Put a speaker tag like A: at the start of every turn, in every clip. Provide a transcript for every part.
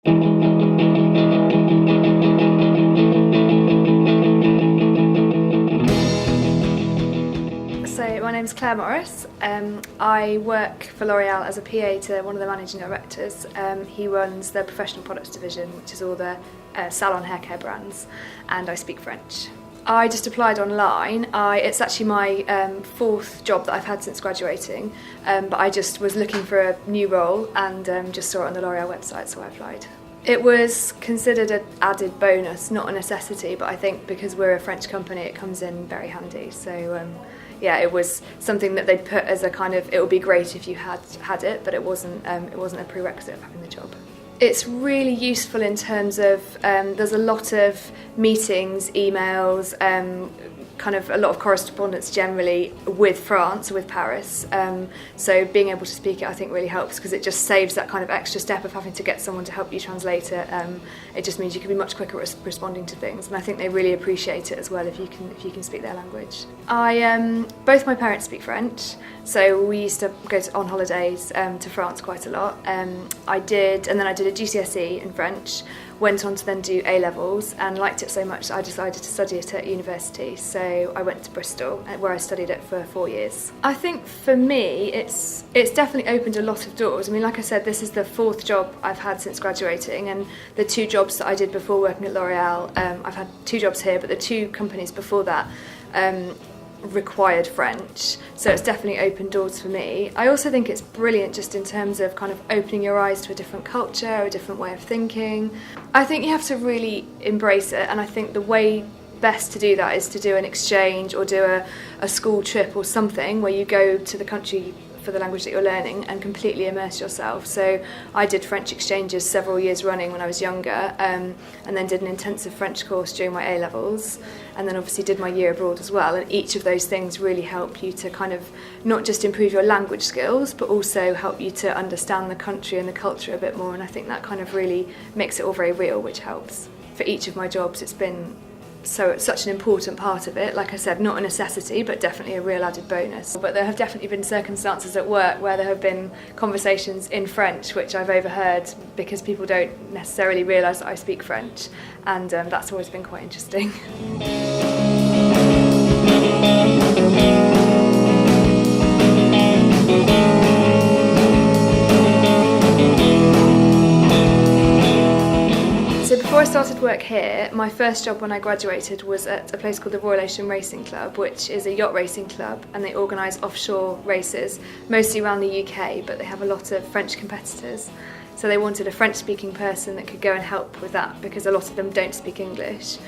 A: So my name's Claire Morris. I work for L'Oreal as a PA to one of the managing directors. He runs the professional products division, which is all the salon haircare brands, and I speak French. I just applied online. It's actually my fourth job that I've had since graduating, but I just was looking for a new role and just saw it on the L'Oreal website, so I applied. It was considered an added bonus, not a necessity, but I think because we're a French company it comes in very handy. So yeah, it was something that they'd put as a kind of, it would be great if you had it, but it wasn't a prerequisite of having the job. It's really useful in terms of there's a lot of meetings, emails, kind of a lot of correspondence generally with France, with Paris. So being able to speak it I think really helps because it just saves that kind of extra step of having to get someone to help you translate it. It just means you can be much quicker at responding to things, and I think they really appreciate it as well if you can speak their language. Both my parents speak French, so we used to go on holidays to France quite a lot. I did a GCSE in French, went on to then do A-levels and liked it so much that I decided to study it at university. So I went to Bristol where I studied it for 4 years. I think for me it's definitely opened a lot of doors. I mean, like I said, this is the fourth job I've had since graduating, and the two jobs that I did before working at L'Oreal, I've had two jobs here, but the two companies before that required French, so it's definitely opened doors for me. I also think it's brilliant just in terms of kind of opening your eyes to a different culture, a different way of thinking. I think you have to really embrace it, and I think the way best to do that is to do an exchange or do a school trip or something where you go to the country for the language that you're learning and completely immerse yourself. So I did French exchanges several years running when I was younger, and then did an intensive French course during my A-levels, and then obviously did my year abroad as well, and each of those things really help you to kind of not just improve your language skills but also help you to understand the country and the culture a bit more, and I think that kind of really makes it all very real, which helps. For each of my jobs it's been such an important part of it. Like I said, not a necessity, but definitely a real added bonus. But there have definitely been circumstances at work where there have been conversations in French which I've overheard because people don't necessarily realise that I speak French, and that's always been quite interesting. Before I started work here, my first job when I graduated was at a place called the Royal Ocean Racing Club, which is a yacht racing club, and they organise offshore races, mostly around the UK, but they have a lot of French competitors. So they wanted a French-speaking person that could go and help with that because a lot of them don't speak English.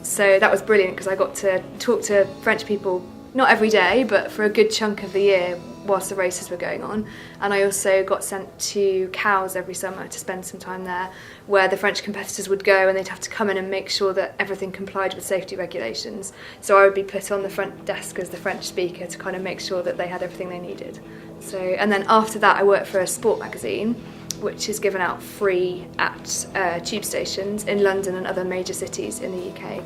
A: So that was brilliant because I got to talk to French people, not every day, but for a good chunk of the year whilst the races were going on. And I also got sent to Cowes every summer to spend some time there, where the French competitors would go and they'd have to come in and make sure that everything complied with safety regulations. So I would be put on the front desk as the French speaker to kind of make sure that they had everything they needed. So, and then after that I worked for a sport magazine which is given out free at tube stations in London and other major cities in the UK.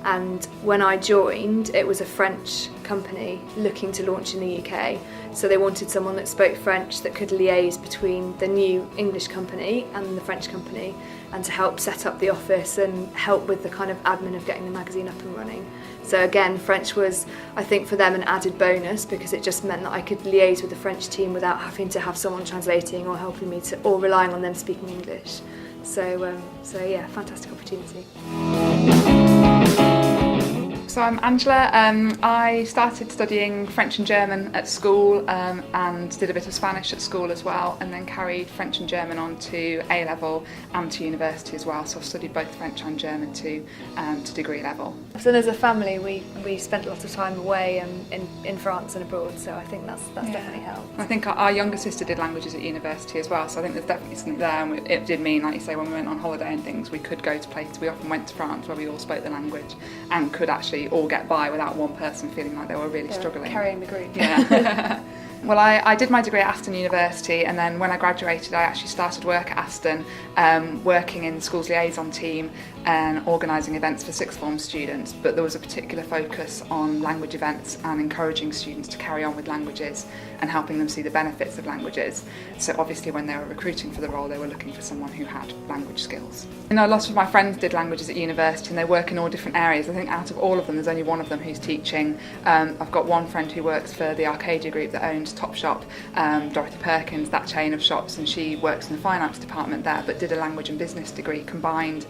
A: And when I joined, it was a French company looking to launch in the UK. So they wanted someone that spoke French that could liaise between the new English company and the French company, and to help set up the office and help with the kind of admin of getting the magazine up and running. So again, French was, I think, for them an added bonus because it just meant that I could liaise with the French team without having to have someone translating or helping me to, or relying on them speaking English. So yeah, fantastic opportunity.
B: So I'm Angela. I started studying French and German at school and did a bit of Spanish at school as well, and then carried French and German on to A-level and to university as well. So I've studied both French and German to degree level.
A: So as a family we spent a lot of time away in France and abroad, so I think that's definitely helped.
B: I think our younger sister did languages at university as well, so I think there's definitely something there, and it did mean, like you say, when we went on holiday and things, we could go to places. We often went to France where we all spoke the language and could actually all get by without one person feeling like they were really struggling.
A: Carrying the group.
B: Yeah. Well, I did my degree at Aston University, and then when I graduated I actually started work at Aston, working in the school's liaison team and organising events for sixth form students, but there was a particular focus on language events and encouraging students to carry on with languages and helping them see the benefits of languages. So obviously when they were recruiting for the role they were looking for someone who had language skills. You know, lots of my friends did languages at university and they work in all different areas. I think out of all of them there's only one of them who's teaching. I've got one friend who works for the Arcadia Group that owns Topshop, Dorothy Perkins, that chain of shops, and she works in the finance department there but did a language and business degree combined,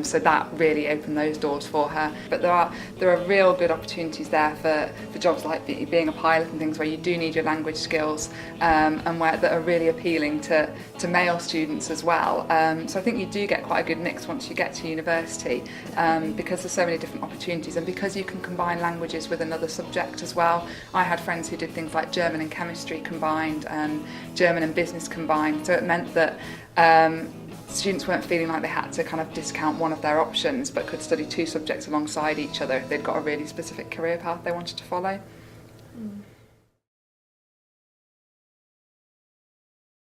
B: so that really opened those doors for her. But there are real good opportunities there for jobs like being a pilot and things where you do need your language skills, and that are really appealing to male students as well. So I think you do get quite a good mix once you get to university, because there's so many different opportunities and because you can combine languages with another subject as well. I had friends who did things like German and chemistry combined and German and business combined, so it meant that students weren't feeling like they had to kind of discount one of their options but could study two subjects alongside each other if they'd got a really specific career path they wanted to follow.